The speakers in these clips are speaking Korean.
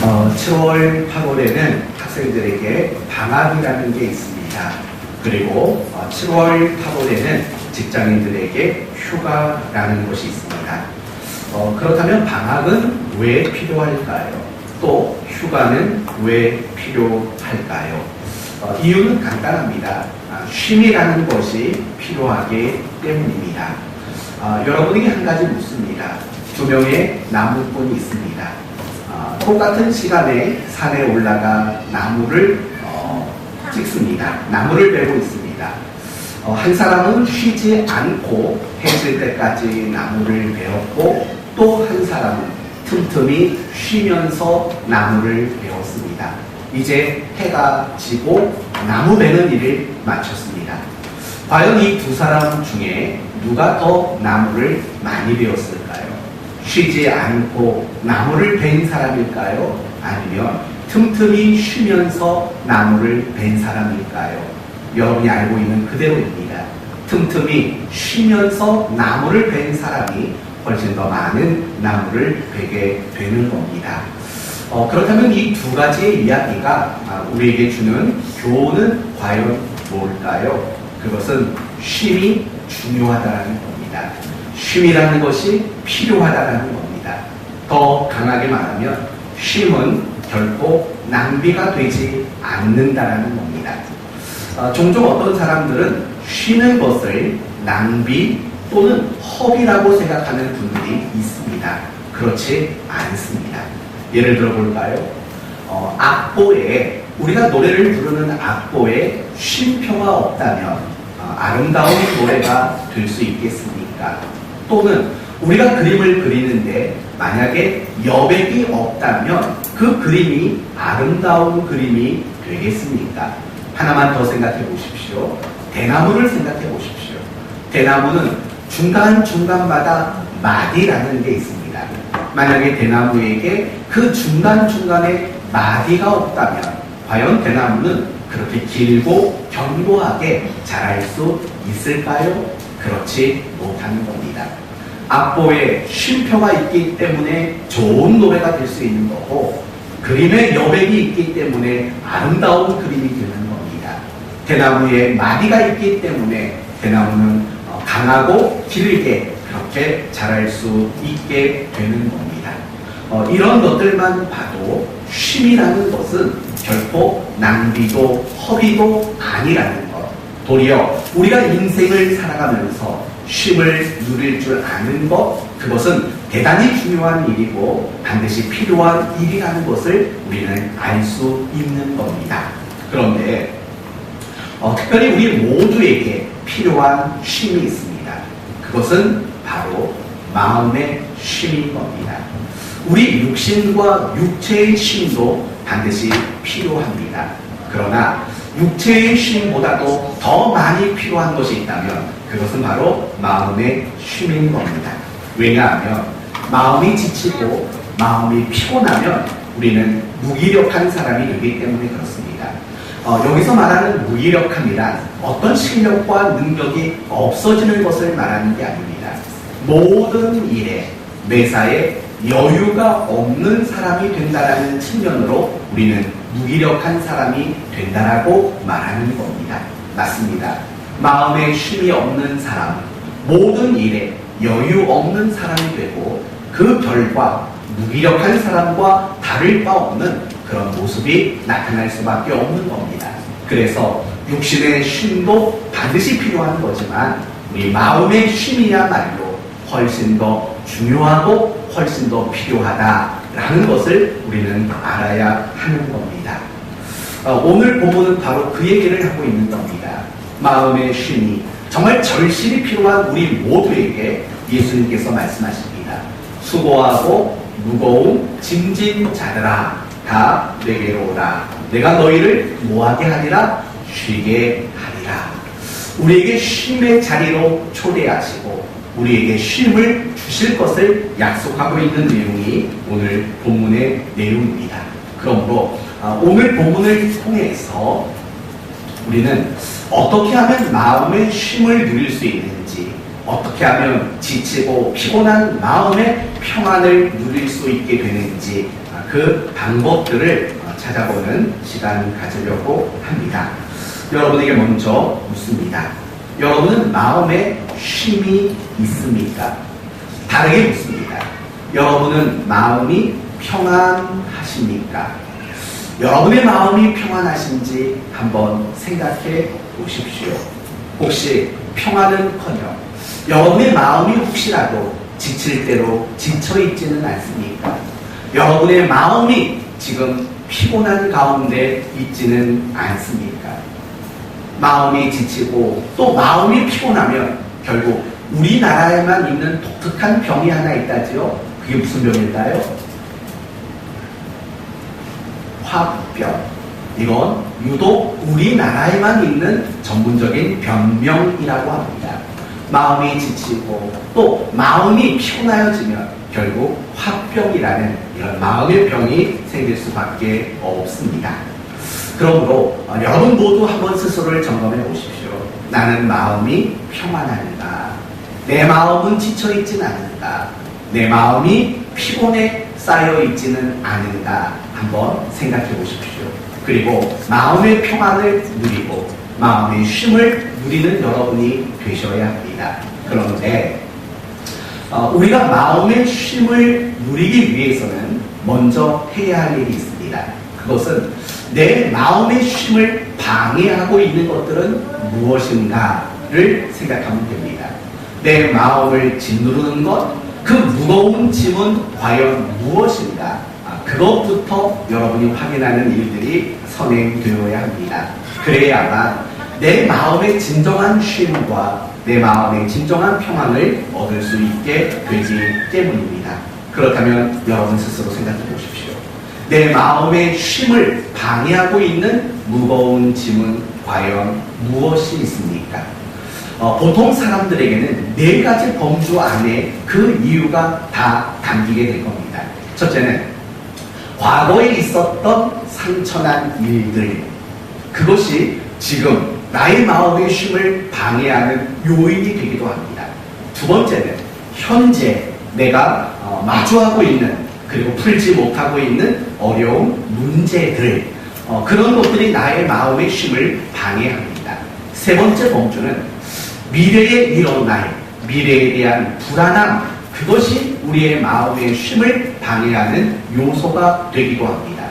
7월, 8월에는 학생들에게 방학이라는 게 있습니다. 그리고 7월, 8월에는 직장인들에게 휴가라는 것이 있습니다. 그렇다면 방학은 왜 필요할까요? 또 휴가는 왜 필요할까요? 이유는 간단합니다. 쉼이라는 것이 필요하기 때문입니다. 여러분에게 한 가지 묻습니다. 두 명의 나무꾼이 있습니다. 똑같은 시간에 산에 올라가 나무를 찍습니다. 나무를 베고 있습니다. 한 사람은 쉬지 않고 해질 때까지 나무를 베었고 또 한 사람은 틈틈이 쉬면서 나무를 베었습니다. 이제 해가 지고 나무 베는 일을 마쳤습니다. 과연 이 두 사람 중에 누가 더 나무를 많이 베었을까요? 쉬지 않고 나무를 벤 사람일까요? 아니면 틈틈이 쉬면서 나무를 벤 사람일까요? 여러분이 알고 있는 그대로입니다. 틈틈이 쉬면서 나무를 벤 사람이 훨씬 더 많은 나무를 베게 되는 겁니다. 그렇다면 이 두 가지의 이야기가 우리에게 주는 교훈은 과연 뭘까요? 그것은 쉼이 중요하다는 겁니다. 쉼이라는 것이 필요하다는 겁니다. 더 강하게 말하면 쉼은 결코 낭비가 되지 않는다는 겁니다. 종종 어떤 사람들은 쉬는 것을 낭비 또는 허비라고 생각하는 분들이 있습니다. 그렇지 않습니다. 예를 들어 볼까요? 악보에 우리가 노래를 부르는 악보에 쉼표가 없다면 아름다운 노래가 될 수 있겠습니까? 또는 우리가 그림을 그리는데 만약에 여백이 없다면 그 그림이 아름다운 그림이 되겠습니까? 하나만 더 생각해 보십시오. 대나무를 생각해 보십시오. 대나무는 중간중간마다 마디라는 게 있습니다. 만약에 대나무에게 그 중간중간에 마디가 없다면 과연 대나무는 그렇게 길고 견고하게 자랄 수 있을까요? 그렇지 못하는 겁니다. 악보에 쉼표가 있기 때문에 좋은 노래가 될 수 있는 거고 그림에 여백이 있기 때문에 아름다운 그림이 되는 겁니다. 대나무에 마디가 있기 때문에 대나무는 강하고 길게 그렇게 자랄 수 있게 되는 겁니다. 이런 것들만 봐도 쉼이라는 것은 결코 낭비도 허비도 아니라는 것. 도리어 우리가 인생을 살아가면서 쉼을 누릴 줄 아는 것, 그것은 대단히 중요한 일이고 반드시 필요한 일이라는 것을 우리는 알 수 있는 겁니다. 그런데 특별히 우리 모두에게 필요한 쉼이 있습니다. 그것은 바로 마음의 쉼인 겁니다. 우리 육신과 육체의 쉼도 반드시 필요합니다. 그러나 육체의 쉼보다도 더 많이 필요한 것이 있다면 그것은 바로 마음의 쉼인 겁니다. 왜냐하면 마음이 지치고 마음이 피곤하면 우리는 무기력한 사람이 되기 때문에 그렇습니다. 여기서 말하는 무기력함이란 어떤 실력과 능력이 없어지는 것을 말하는 게 아닙니다. 모든 일에 매사에 여유가 없는 사람이 된다라는 측면으로 우리는 무기력한 사람이 된다라고 말하는 겁니다. 맞습니다. 마음에 쉼이 없는 사람, 모든 일에 여유 없는 사람이 되고 그 결과 무기력한 사람과 다를 바 없는 그런 모습이 나타날 수밖에 없는 겁니다. 그래서 육신의 쉼도 반드시 필요한 거지만 우리 마음의 쉼이야말로 훨씬 더 중요하고 훨씬 더 필요하다라는 것을 우리는 알아야 하는 겁니다. 오늘 본문은 바로 그 얘기를 하고 있는 겁니다. 마음의 쉼이 정말 절실히 필요한 우리 모두에게 예수님께서 말씀하십니다. 수고하고 무거운 짐진 자들아 다 내게로 오라. 내가 너희를 뭐하게 하리라? 쉬게 하리라. 우리에게 쉼의 자리로 초대하시고 우리에게 쉼을 주실 것을 약속하고 있는 내용이 오늘 본문의 내용입니다. 그러므로 오늘 본문을 통해서 우리는 어떻게 하면 마음의 쉼을 누릴 수 있는지, 어떻게 하면 지치고 피곤한 마음의 평안을 누릴 수 있게 되는지 그 방법들을 찾아보는 시간 가지려고 합니다. 여러분에게 먼저 묻습니다. 여러분은 마음에 쉼이 있습니까? 다르게 묻습니다. 여러분은 마음이 평안하십니까? 여러분의 마음이 평안하신지 한번 생각해 보십시오. 혹시 평안은커녕 여러분의 마음이 혹시라도 지칠 대로 지쳐있지는 않습니까? 여러분의 마음이 지금 피곤한 가운데 있지는 않습니까? 마음이 지치고 또 마음이 피곤하면 결국 우리나라에만 있는 독특한 병이 하나 있다지요. 그게 무슨 병일까요? 화병. 이건 유독 우리나라에만 있는 전문적인 변명이라고 합니다. 마음이 지치고 또 마음이 피곤하여지면 결국 화병이라는 이런 마음의 병이 생길 수밖에 없습니다. 그러므로 여러분 모두 한번 스스로를 점검해 보십시오. 나는 마음이 평안한가? 내 마음은 지쳐있지는 않은가? 내 마음이 피곤에 쌓여있지는 않은가? 한번 생각해 보십시오. 그리고 마음의 평안을 누리고 마음의 쉼을 누리는 여러분이 되셔야 합니다. 그런데 우리가 마음의 쉼을 누리기 위해서는 먼저 해야 할 일이 있습니다. 그것은 내 마음의 쉼을 방해하고 있는 것들은 무엇인가를 생각하면 됩니다. 내 마음을 짓누르는 것, 그 무거운 짐은 과연 무엇인가? 그것부터 여러분이 확인하는 일들이 선행되어야 합니다. 그래야만 내 마음의 진정한 쉼과 내 마음의 진정한 평안을 얻을 수 있게 되기 때문입니다. 그렇다면 여러분 스스로 생각해 보십시오. 내 마음의 쉼을 방해하고 있는 무거운 짐은 과연 무엇이 있습니까? 보통 사람들에게는 4가지 범주 안에 그 이유가 다 담기게 될 겁니다. 첫째는 과거에 있었던 상처난 일들, 그것이 지금 나의 마음의 쉼을 방해하는 요인이 되기도 합니다. 두 번째는 현재 내가 마주하고 있는 그리고 풀지 못하고 있는 어려운 문제들, 그런 것들이 나의 마음의 쉼을 방해합니다. 세 번째 범주는 미래에 일어날 미래에 대한 불안함, 그것이 우리의 마음의 쉼을 방해하는 요소가 되기도 합니다.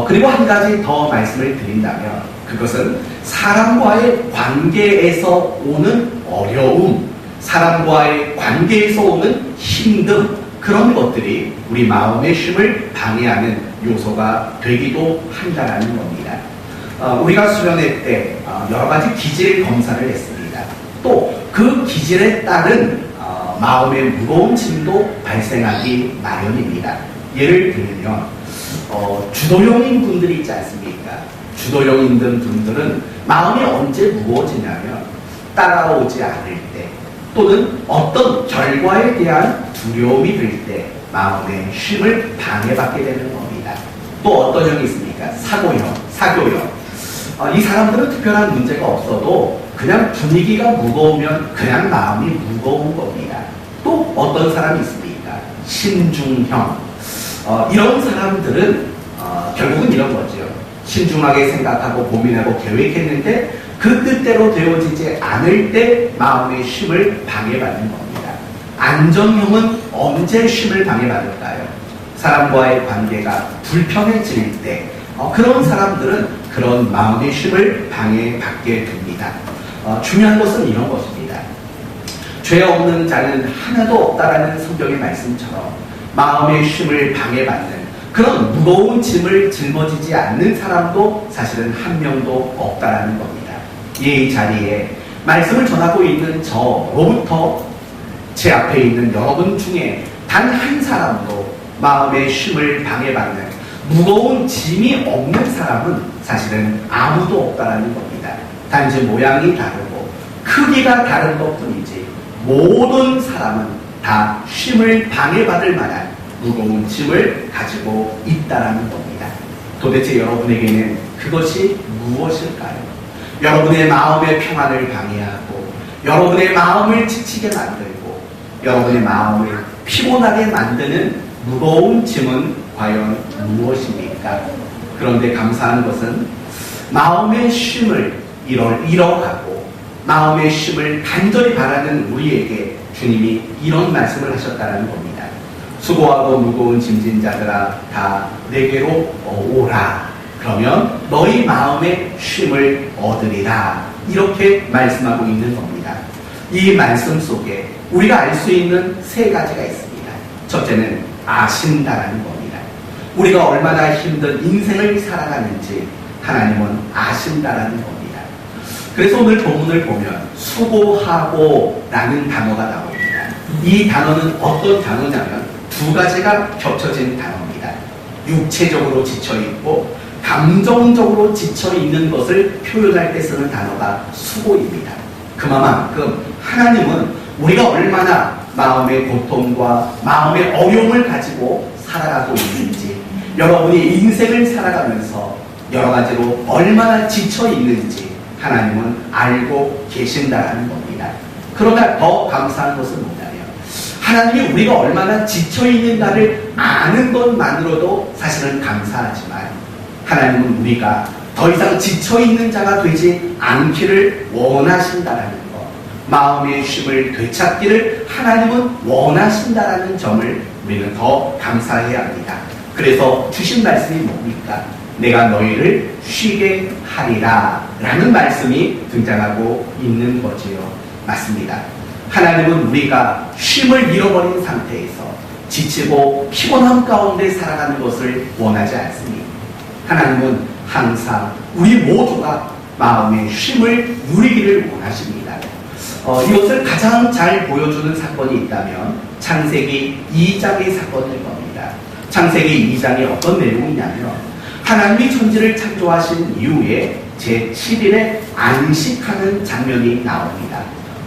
그리고 한 가지 더 말씀을 드린다면 그것은 사람과의 관계에서 오는 어려움, 사람과의 관계에서 오는 힘듦, 그런 것들이 우리 마음의 쉼을 방해하는 요소가 되기도 한다는 겁니다. 우리가 수련회 때 여러 가지 기질 검사를 했습니다. 또 그 기질에 따른 마음의 무거운 짐도 발생하기 마련입니다. 예를 들면 주도형인 분들이 있지 않습니까? 주도형인 분들은 마음이 언제 무거워지냐면 따라오지 않을 때 또는 어떤 결과에 대한 두려움이 들 때 마음의 쉼을 방해받게 되는 겁니다. 또 어떤 형이 있습니까? 사교형. 이 사람들은 특별한 문제가 없어도 그냥 분위기가 무거우면 그냥 마음이 무거운 겁니다. 또 어떤 사람이 있습니까? 신중형. 이런 사람들은 결국은 이런 거죠. 신중하게 생각하고 고민하고 계획했는데 그 뜻대로 되어지지 않을 때 마음의 쉼을 방해받는 겁니다. 안정형은 언제 쉼을 방해받을까요? 사람과의 관계가 불편해질 때 그런 사람들은 그런 마음의 쉼을 방해받게 됩니다. 중요한 것은 이런 것입니다. 죄 없는 자는 하나도 없다라는 성경의 말씀처럼 마음의 쉼을 방해받는 그런 무거운 짐을 짊어지지 않는 사람도 사실은 한 명도 없다라는 겁니다. 이 자리에 말씀을 전하고 있는 저로부터 제 앞에 있는 여러분 중에 단 한 사람도 마음의 쉼을 방해받는 무거운 짐이 없는 사람은 사실은 아무도 없다라는 겁니다. 단지 모양이 다르고 크기가 다른 것뿐이지 모든 사람은 다 쉼을 방해받을 만한 무거운 짐을 가지고 있다라는 겁니다. 도대체 여러분에게는 그것이 무엇일까요? 여러분의 마음의 평안을 방해하고 여러분의 마음을 지치게 만들고 여러분의 마음을 피곤하게 만드는 무거운 짐은 과연 무엇입니까? 그런데 감사한 것은 마음의 쉼을 잃어가고 마음의 쉼을 간절히 바라는 우리에게 주님이 이런 말씀을 하셨다는 겁니다. 수고하고 무거운 짐진 자들아 다 내게로 오라. 그러면 너희 마음의 쉼을 얻으리라. 이렇게 말씀하고 있는 겁니다. 이 말씀 속에 우리가 알 수 있는 세 가지가 있습니다. 첫째는 아신다라는 겁니다. 우리가 얼마나 힘든 인생을 살아가는지 하나님은 아신다라는 겁니다. 그래서 오늘 본문을 보면 수고하고 라는 단어가 나옵니다. 이 단어는 어떤 단어냐면 두 가지가 겹쳐진 단어입니다. 육체적으로 지쳐있고 감정적으로 지쳐있는 것을 표현할 때 쓰는 단어가 수고입니다. 그만큼 하나님은 우리가 얼마나 마음의 고통과 마음의 어려움을 가지고 살아가고 있는지, 여러분이 인생을 살아가면서 여러 가지로 얼마나 지쳐있는지 하나님은 알고 계신다는 겁니다. 그러나 더 감사한 것은 뭐냐면 하나님이 우리가 얼마나 지쳐있는가를 아는 것만으로도 사실은 감사하지만 하나님은 우리가 더 이상 지쳐있는 자가 되지 않기를 원하신다라는 것, 마음의 쉼을 되찾기를 하나님은 원하신다라는 점을 우리는 더 감사해야 합니다. 그래서 주신 말씀이 뭡니까? 내가 너희를 쉬게 하리라 라는 말씀이 등장하고 있는 거지요. 맞습니다. 하나님은 우리가 쉼을 잃어버린 상태에서 지치고 피곤함 가운데 살아가는 것을 원하지 않습니다. 하나님은 항상 우리 모두가 마음의 쉼을 누리기를 원하십니다. 이것을 가장 잘 보여주는 사건이 있다면 창세기 2장의 사건일 겁니다. 창세기 2장이 어떤 내용이냐면 하나님이 천지를 창조하신 이후에 제7일에 안식하는 장면이 나옵니다.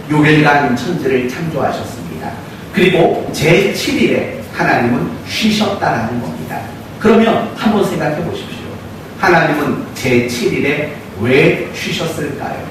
6일간 천지를 창조하셨습니다. 그리고 제7일에 하나님은 쉬셨다라는 겁니다. 그러면 한번 생각해 보십시오. 하나님은 제7일에 왜 쉬셨을까요?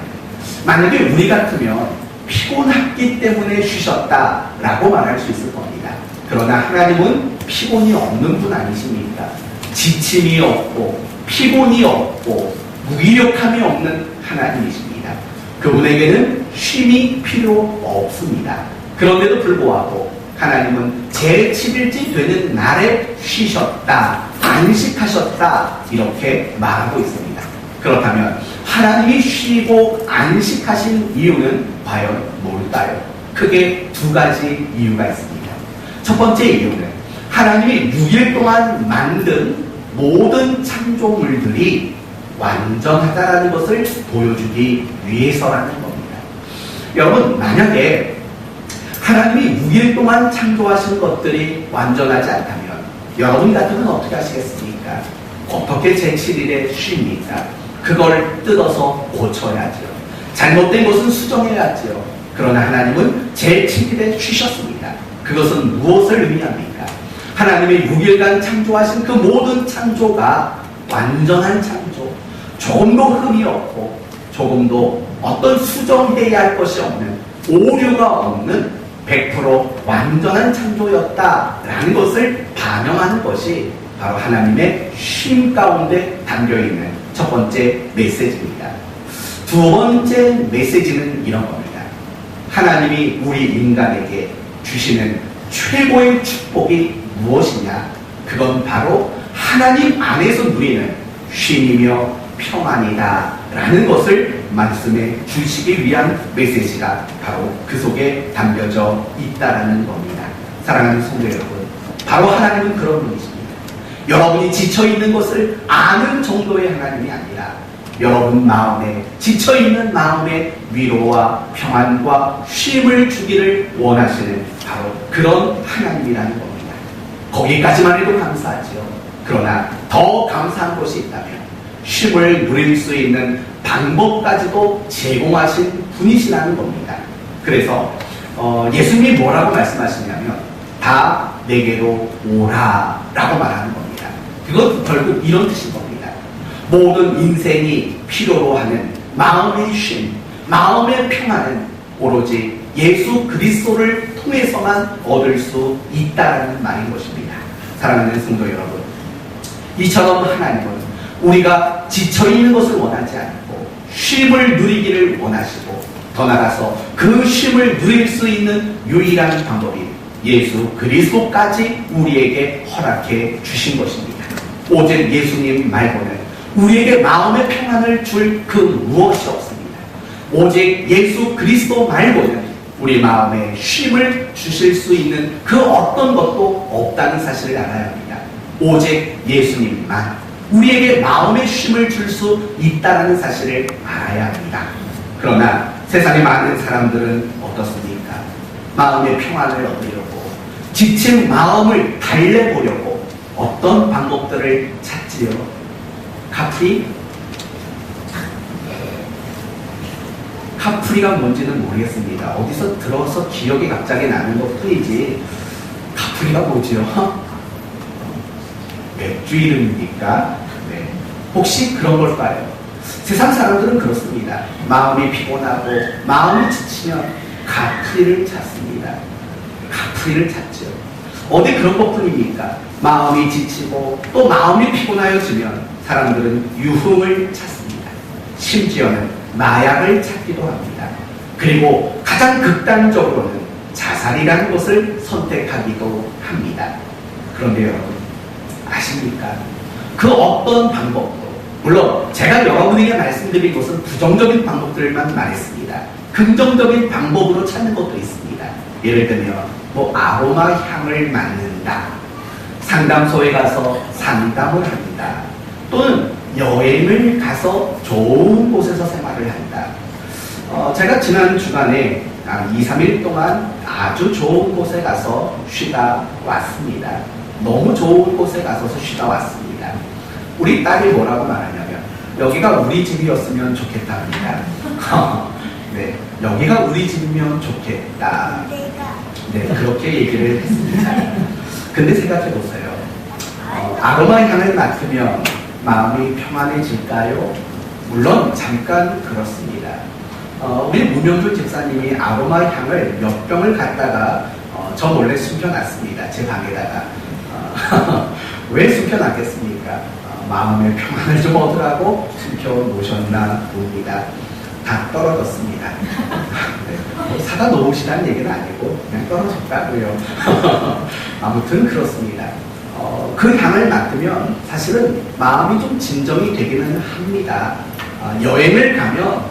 만약에 우리 같으면 피곤했기 때문에 쉬셨다라고 말할 수 있을 겁니다. 그러나 하나님은 피곤이 없는 분 아니십니까? 지침이 없고 피곤이 없고 무기력함이 없는 하나님이십니다. 그분에게는 쉼이 필요 없습니다. 그런데도 불구하고 하나님은 제7일째 되는 날에 쉬셨다, 안식하셨다 이렇게 말하고 있습니다. 그렇다면 하나님이 쉬고 안식하신 이유는 과연 뭘까요? 크게 두 가지 이유가 있습니다. 첫 번째 이유는 하나님이 6일 동안 만든 모든 창조물들이 완전하다라는 것을 보여주기 위해서라는 겁니다. 여러분, 만약에 하나님이 6일 동안 창조하신 것들이 완전하지 않다면 여러분 같으면 어떻게 하시겠습니까? 어떻게 제7일에 쉽니까? 그걸 뜯어서 고쳐야죠. 잘못된 것은 수정해야죠. 그러나 하나님은 제7일에 쉬셨습니다. 그것은 무엇을 의미합니까? 하나님의 6일간 창조하신 그 모든 창조가 완전한 창조, 조금도 흠이 없고 조금도 어떤 수정해야 할 것이 없는, 오류가 없는 100% 완전한 창조였다라는 것을 반영하는 것이 바로 하나님의 쉼 가운데 담겨있는 첫 번째 메시지입니다. 두 번째 메시지는 이런 겁니다. 하나님이 우리 인간에게 주시는 최고의 축복이 무엇이냐? 그건 바로 하나님 안에서 누리는 쉼이며 평안이다 라는 것을 말씀해 주시기 위한 메시지가 바로 그 속에 담겨져 있다라는 겁니다. 사랑하는 성도 여러분, 바로 하나님은 그런 분이십니다. 여러분이 지쳐있는 것을 아는 정도의 하나님이 아니라 여러분 마음에, 지쳐있는 마음에 위로와 평안과 쉼을 주기를 원하시는 바로 그런 하나님이라는 겁니다. 거기까지만 해도 감사하죠. 그러나 더 감사한 것이 있다면 쉼을 누릴 수 있는 방법까지도 제공하신 분이시라는 겁니다. 그래서 예수님이 뭐라고 말씀하시냐면 다 내게로 오라 라고 말하는 겁니다. 그건 결국 이런 뜻인 겁니다. 모든 인생이 필요로 하는 마음의 쉼, 마음의 평안은 오로지 예수 그리스도를 통해서만 얻을 수 있다는 말인 것입니다. 사랑하는 성도 여러분, 이처럼 하나님은 우리가 지쳐있는 것을 원하지 않고 쉼을 누리기를 원하시고, 더 나아가서 그 쉼을 누릴 수 있는 유일한 방법이 예수 그리스도까지 우리에게 허락해 주신 것입니다. 오직 예수님 말고는 우리에게 마음의 평안을 줄 그 무엇이 없습니다. 오직 예수 그리스도 말고는 우리 마음에 쉼을 주실 수 있는 그 어떤 것도 없다는 사실을 알아야 합니다. 오직 예수님만 우리에게 마음의 쉼을 줄 수 있다는 사실을 알아야 합니다. 그러나 세상의 많은 사람들은 어떻습니까? 마음의 평안을 얻으려고, 지친 마음을 달래보려고 어떤 방법들을 찾지요? 카프리가 뭔지는 모르겠습니다. 어디서 들어서 기억이 갑자기 나는 것 뿐이지, 카프리가 뭐지요? 맥주 이름입니까? 네. 혹시 그런 걸까요? 세상 사람들은 그렇습니다. 마음이 피곤하고 마음이 지치면 카프리를 찾습니다. 카프리를 찾죠. 어디 그런 것뿐입니까? 마음이 지치고 또 마음이 피곤하여지면 사람들은 유흥을 찾습니다. 심지어는 마약을 찾기도 합니다. 그리고 가장 극단적으로는 자살이라는 것을 선택하기도 합니다. 그런데 여러분, 아십니까? 그 어떤 방법도, 물론 제가 여러분에게 말씀드린 것은 부정적인 방법들만 말했습니다. 긍정적인 방법으로 찾는 것도 있습니다. 예를 들면 아로마 향을 맡는다, 상담소에 가서 상담을 합니다, 또는 여행을 가서 좋은 곳에서 생활을 한다. 제가 지난 주간에 2, 3일 동안 아주 좋은 곳에 가서 쉬다 왔습니다. 너무 좋은 곳에 가서 쉬다 왔습니다. 우리 딸이 뭐라고 말하냐면, 여기가 우리 집이었으면 좋겠답니다. 네, 여기가 우리 집이면 좋겠다. 네, 그렇게 얘기를 했습니다. 근데 생각해보세요. 아로마 향을 맡으면 마음이 평안해질까요? 물론 잠깐 그렇습니다. 우리 문명준 집사님이 아로마 향을 몇 병을 갖다가 저 몰래 숨겨놨습니다. 제 방에다가. 왜 숨겨놨겠습니까? 마음의 평안을 좀 얻으라고 숨겨놓으셨나 봅니다. 다 떨어졌습니다. 네, 사다 놓으시라는 얘기는 아니고 그냥 떨어졌다고요. 아무튼 그렇습니다. 그 향을 맡으면 사실은 마음이 좀 진정이 되기는 합니다. 여행을 가면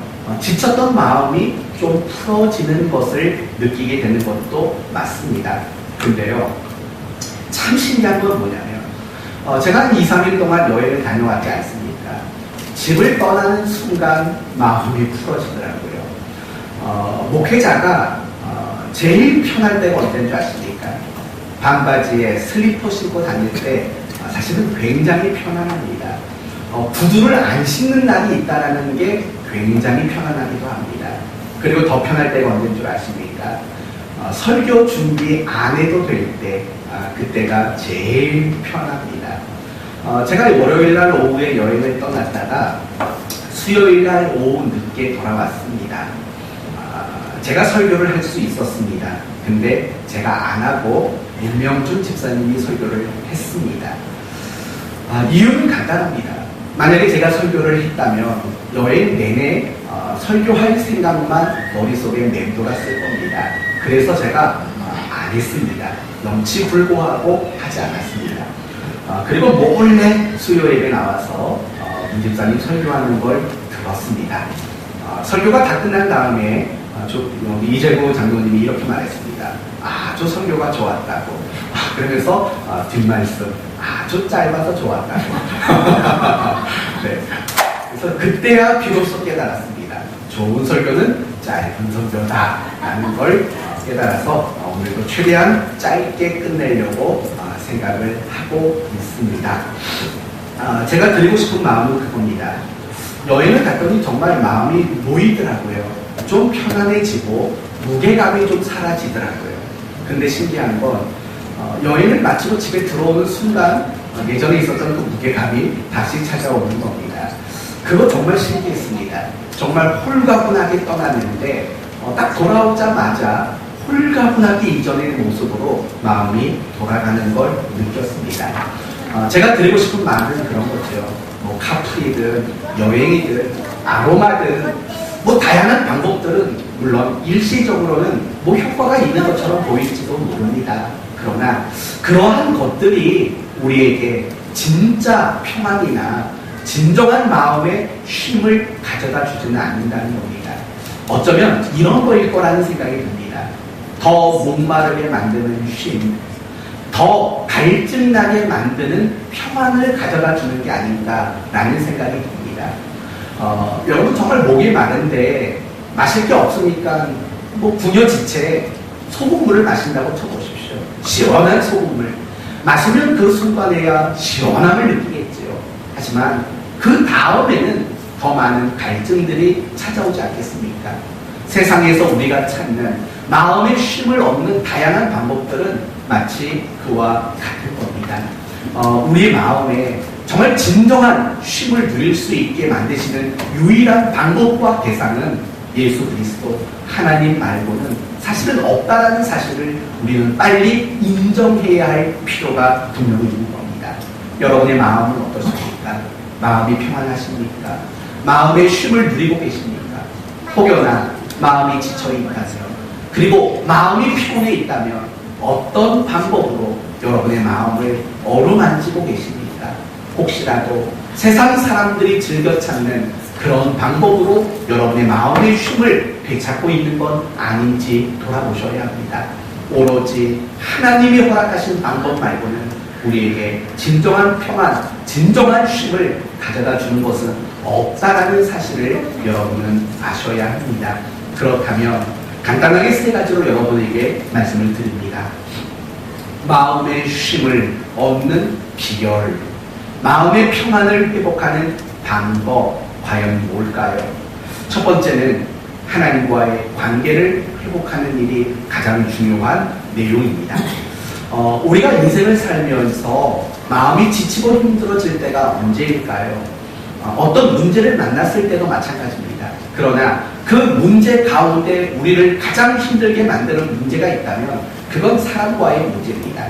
지쳤던 마음이 좀 풀어지는 것을 느끼게 되는 것도 맞습니다. 근데요, 참 신기한 건 뭐냐면, 제가 한 2, 3일 동안 여행을 다녀왔지 않습니까? 집을 떠나는 순간 마음이 풀어지더라고요. 목회자가 제일 편할 때가 언제인 줄 아십니까? 반바지에 슬리퍼 신고 다닐 때 사실은 굉장히 편안합니다. 구두를 안 신는 날이 있다는 게 굉장히 편안하기도 합니다. 그리고 더 편할 때가 언제인 줄 아십니까? 설교 준비 안 해도 될 때, 그때가 제일 편합니다. 제가 월요일날 오후에 여행을 떠났다가 수요일날 오후 늦게 돌아왔습니다. 제가 설교를 할 수 있었습니다. 근데 제가 안 하고 문명준 집사님이 설교를 했습니다. 이유는 간단합니다. 만약에 제가 설교를 했다면 여행 내내 설교할 생각만 머릿속에 맴돌았을 겁니다. 그래서 제가 안 했습니다. 넘치불고하고 하지 않았습니다. 그리고 몰래 수요일에 나와서 문 집사님 설교하는 걸 들었습니다. 설교가 다 끝난 다음에 이재구 장로님이 이렇게 말했습니다. 아주 설교가 좋았다고. 그러면서 뒷말씀, 아주 짧아서 좋았다고. 네. 그래서 그때야 비로소 깨달았습니다. 좋은 설교는 짧은 설교다 라는 걸 깨달아서 오늘도 최대한 짧게 끝내려고 생각을 하고 있습니다. 제가 드리고 싶은 마음은 그겁니다. 여행을 갔더니 정말 마음이 놓이더라고요. 좀 편안해지고 무게감이 좀 사라지더라고요. 근데 신기한 건 여행을 마치고 집에 들어오는 순간 예전에 있었던 그 무게감이 다시 찾아오는 겁니다. 그거 정말 신기했습니다. 정말 홀가분하게 떠났는데 딱 돌아오자마자 홀가분하기 이전의 모습으로 마음이 돌아가는 걸 느꼈습니다. 제가 드리고 싶은 말은 그런 거죠. 뭐 카풀이든 여행이든 아로마든 뭐 다양한 방법들은 물론 일시적으로는 뭐 효과가 있는 것처럼 보일지도 모릅니다. 그러나 그러한 것들이 우리에게 진짜 평안이나 진정한 마음의 쉼을 가져다 주지는 않는다는 겁니다. 어쩌면 이런 거일 거라는 생각이 듭니다. 더 목마르게 만드는 쉼, 더 갈증나게 만드는 평안을 가져다 주는 게 아닌가라는 생각이 듭니다. 여러분 정말 목이 마른데 마실 게 없으니까 뭐 궁여지체 소금물을 마신다고 쳐보십시오. 시원한 소금물. 마시면 그 순간에야 시원함을 느끼겠지요. 하지만 그 다음에는 더 많은 갈증들이 찾아오지 않겠습니까? 세상에서 우리가 찾는 마음의 쉼을 얻는 다양한 방법들은 마치 그와 같을 겁니다. 우리 마음에 정말 진정한 쉼을 누릴 수 있게 만드시는 유일한 방법과 대상은 예수 그리스도 하나님 말고는 사실은 없다라는 사실을 우리는 빨리 인정해야 할 필요가 분명히 있는 겁니다. 여러분의 마음은 어떠십니까? 마음이 평안하십니까? 마음의 쉼을 누리고 계십니까? 혹여나 마음이 지쳐있다면, 그리고 마음이 피곤해 있다면 어떤 방법으로 여러분의 마음을 어루만지고 계십니까? 혹시라도 세상 사람들이 즐겨 찾는 그런 방법으로 여러분의 마음의 쉼을 되찾고 있는 건 아닌지 돌아보셔야 합니다. 오로지 하나님이 허락하신 방법 말고는 우리에게 진정한 평안, 진정한 쉼을 가져다 주는 것은 없다라는 사실을 여러분은 아셔야 합니다. 그렇다면 간단하게 세 가지로 여러분에게 말씀을 드립니다. 마음의 쉼을 얻는 비결, 마음의 평안을 회복하는 방법, 과연 뭘까요? 첫 번째는 하나님과의 관계를 회복하는 일이 가장 중요한 내용입니다. 우리가 인생을 살면서 마음이 지치고 힘들어질 때가 언제일까요? 어떤 문제를 만났을 때도 마찬가지입니다. 그러나 그 문제 가운데 우리를 가장 힘들게 만드는 문제가 있다면 그건 사람과의 문제입니다.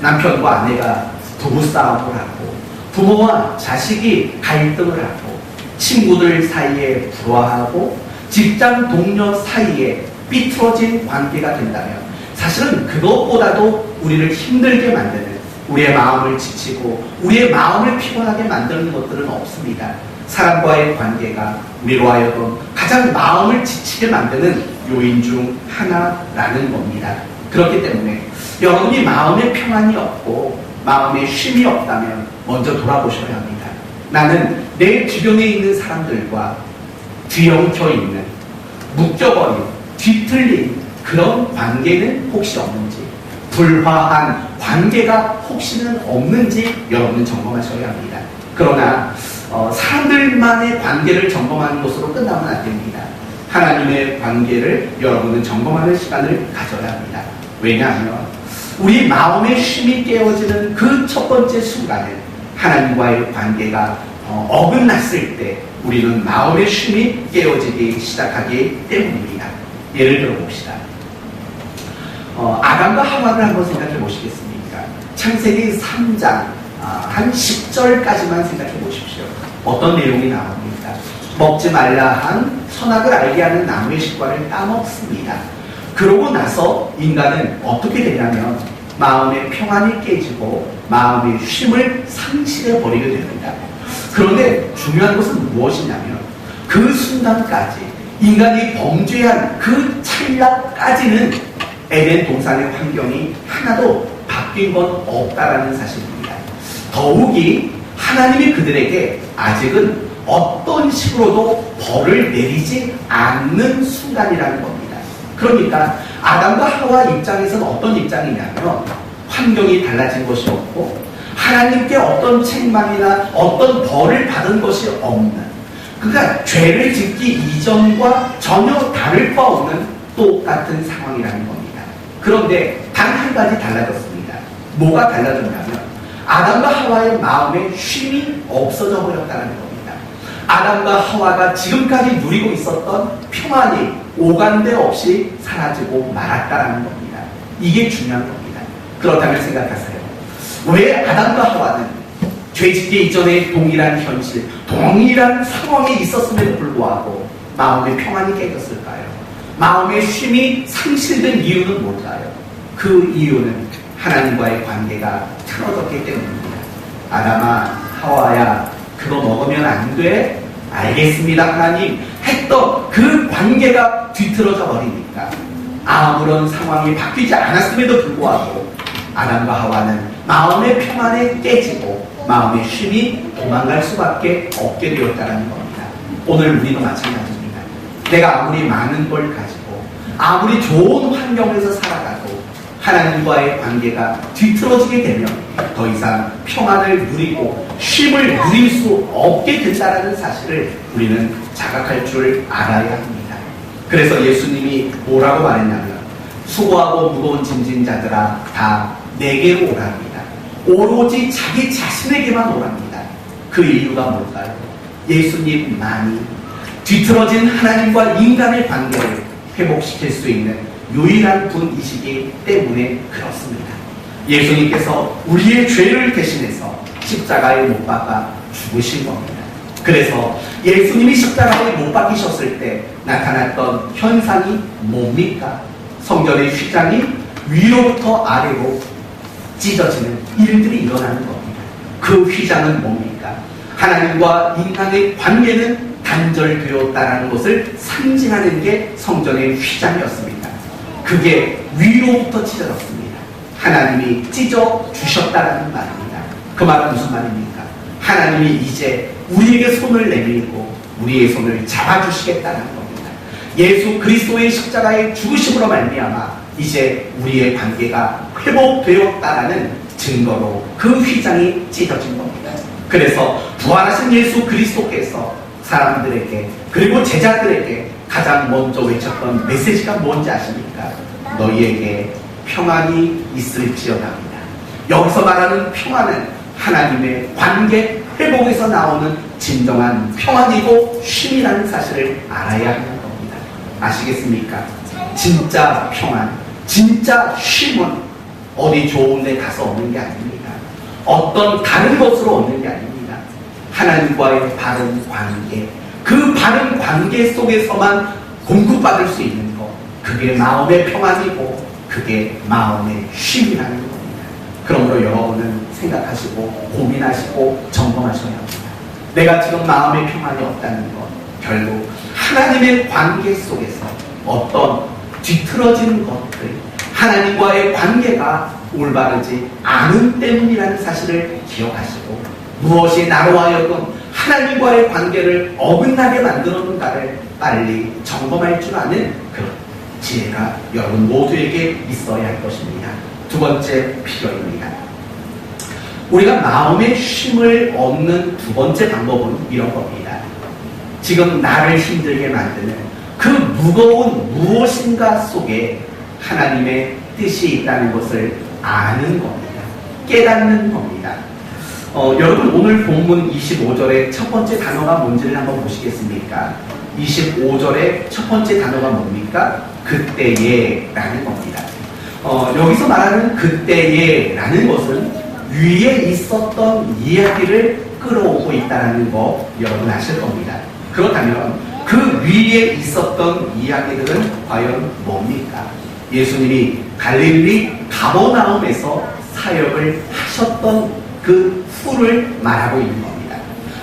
남편과 아내가 부부싸움을 하고 부모와 자식이 갈등을 하고 친구들 사이에 불화하고 직장 동료 사이에 삐뚤어진 관계가 된다면 사실은 그것보다도 우리를 힘들게 만드는, 우리의 마음을 지치고 우리의 마음을 피곤하게 만드는 것들은 없습니다. 사람과의 관계가 우리로 하여금 가장 마음을 지치게 만드는 요인 중 하나라는 겁니다. 그렇기 때문에 여러분이 마음의 평안이 없고 마음의 쉼이 없다면 먼저 돌아보셔야 합니다. 나는 내 주변에 있는 사람들과 뒤엉켜 있는, 묶여버린, 뒤틀린 그런 관계는 혹시 없는지, 불화한 관계가 혹시는 없는지 여러분은 점검하셔야 합니다. 그러나 사람들만의 관계를 점검하는 것으로 끝나면 안 됩니다. 하나님의 관계를 여러분은 점검하는 시간을 가져야 합니다. 왜냐하면 우리 마음의 쉼이 깨어지는 그 첫 번째 순간에 하나님과의 관계가 어긋났을 때 우리는 마음의 쉼이 깨어지기 시작하기 때문입니다. 예를 들어 봅시다. 아담과 하와를 한번 생각해 보시겠습니까? 창세기 3장 한 10절까지만 생각해 보십시오. 어떤 내용이 나옵니까? 먹지 말라 한 선악을 알게 하는 나무의 식과를 따먹습니다. 그러고 나서 인간은 어떻게 되냐면 마음의 평안이 깨지고 마음의 쉼을 상실해 버리게 됩니다. 그런데 중요한 것은 무엇이냐면 그 순간까지 인간이 범죄한 그 찰나까지는 에덴 동산의 환경이 하나도 바뀐 건 없다라는 사실입니다. 더욱이 하나님이 그들에게 아직은 어떤 식으로도 벌을 내리지 않는 순간이라는 겁니다. 그러니까 아담과 하와 입장에서는 어떤 입장이냐면 환경이 달라진 것이 없고 하나님께 어떤 책망이나 어떤 벌을 받은 것이 없는, 그러니까 죄를 짓기 이전과 전혀 다를 바 없는 똑같은 상황이라는 겁니다. 그런데 단 한 가지 달라졌습니다. 뭐가 달라졌냐면 아담과 하와의 마음에 쉼이 없어져 버렸다는 겁니다. 아담과 하와가 지금까지 누리고 있었던 평안이 오간데 없이 사라지고 말았다라는 겁니다. 이게 중요한 겁니다. 그렇다면 생각하세요. 왜 아담과 하와는 죄짓기 이전에 동일한 현실, 동일한 상황에 있었음에도 불구하고 마음의 평안이 깨졌을까요? 마음의 쉼이 상실된 이유는 뭘까요? 그 이유는 하나님과의 관계가 틀어졌기 때문입니다. 아담아, 하와야, 그거 먹으면 안 돼? 알겠습니다, 하나님. 했던 그 관계가 뒤틀어져 버리니까 아무런 상황이 바뀌지 않았음에도 불구하고 아담과 하와는 마음의 평안에 깨지고 마음의 쉼이 도망갈 수밖에 없게 되었다는 겁니다. 오늘 우리도 마찬가지입니다. 내가 아무리 많은 걸 가지고 아무리 좋은 환경에서 살아가도 하나님과의 관계가 뒤틀어지게 되면 더 이상 평안을 누리고 쉼을 누릴 수 없게 된다는 사실을 우리는 자각할 줄 알아야 합니다. 그래서 예수님이 뭐라고 말했냐면 수고하고 무거운 짐진 자들아 다 내게로 오랍니다. 오로지 자기 자신에게만 오랍니다. 그 이유가 뭘까요? 예수님만이 뒤틀어진 하나님과 인간의 관계를 회복시킬 수 있는 유일한 분이시기 때문에 그렇습니다. 예수님께서 우리의 죄를 대신해서 십자가에 못 박아 죽으신 겁니다. 그래서 예수님이 십자가에 못 박히셨을 때 나타났던 현상이 뭡니까? 성전의 휘장이 위로부터 아래로 찢어지는 일들이 일어나는 겁니다. 그 휘장은 뭡니까? 하나님과 인간의 관계는 단절되었다는 것을 상징하는 게 성전의 휘장이었습니다. 그게 위로부터 찢어졌습니다. 하나님이 찢어주셨다는 말입니다. 그 말은 무슨 말입니까? 하나님이 이제 우리에게 손을 내밀고 우리의 손을 잡아주시겠다는 겁니다. 예수 그리스도의 십자가의 죽으심으로 말미암아 이제 우리의 관계가 회복되었다라는 증거로 그 휘장이 찢어진 겁니다. 그래서 부활하신 예수 그리스도께서 사람들에게 그리고 제자들에게 가장 먼저 외쳤던 메시지가 뭔지 아십니까? 너희에게 평안이 있을지어다입니다. 여기서 말하는 평안은 하나님의 관계 회복에서 나오는 진정한 평안이고 쉼이라는 사실을 알아야 하는 겁니다. 아시겠습니까? 진짜 평안, 진짜 쉼은 어디 좋은 데 가서 얻는 게 아닙니다. 어떤 다른 것으로 얻는 게 아닙니다. 하나님과의 바른 관계, 그 바른 관계 속에서만 공급받을 수 있는 것, 그게 마음의 평안이고 그게 마음의 쉼이라는 겁니다. 그러므로 여러분은 생각하시고 고민하시고 점검하셔야 합니다. 내가 지금 마음의 평안이 없다는 것, 결국 하나님의 관계 속에서 어떤 뒤틀어지는 것들, 하나님과의 관계가 올바르지 않은 때문이라는 사실을 기억하시고 무엇이 나로 하여금 하나님과의 관계를 어긋나게 만들었는가를 빨리 점검할 줄 아는 그런 지혜가 여러분 모두에게 있어야 할 것입니다. 두 번째 필요입니다. 우리가 마음의 쉼을 얻는 두 번째 방법은 이런 겁니다. 지금 나를 힘들게 만드는 그 무거운 무엇인가 속에 하나님의 뜻이 있다는 것을 아는 겁니다. 깨닫는 겁니다. 여러분 오늘 본문 25절의 첫 번째 단어가 뭔지를 한번 보시겠습니까? 25절의 첫 번째 단어가 뭡니까? 그때에 라는 겁니다. 여기서 말하는 그때에 라는 것은 위에 있었던 이야기를 끌어오고 있다는 거 여러분 아실 겁니다. 그렇다면 그 위에 있었던 이야기들은 과연 뭡니까? 예수님이 갈릴리 가버나움에서 사역을 하셨던 그 후를 말하고 있는 겁니다.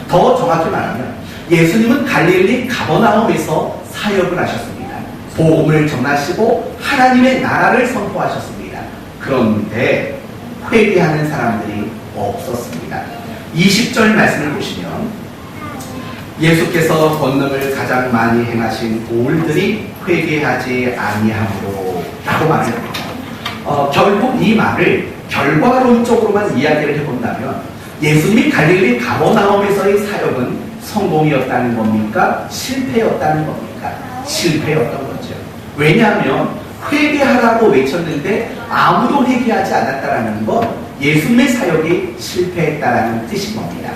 더 정확히 말하면 예수님은 갈릴리 가버나움에서 사역을 하셨습니다. 복음을 전하시고 하나님의 나라를 선포하셨습니다. 그런데 회개하는 사람들이 없었습니다. 20절 말씀을 보시면 예수께서 권능을 가장 많이 행하신 고을들이 회개하지 아니하므로 라고 말합니다. 결국 이 말을 결과론적으로만 이야기를 해본다면 예수님이 갈릴리 가버나움에서의 사역은 성공이었다는 겁니까? 실패였다는 겁니까? 실패였던 거죠. 왜냐하면 회개하라고 외쳤는데 아무도 회개하지 않았다는 것, 예수님의 사역이 실패했다는 뜻인 겁니다.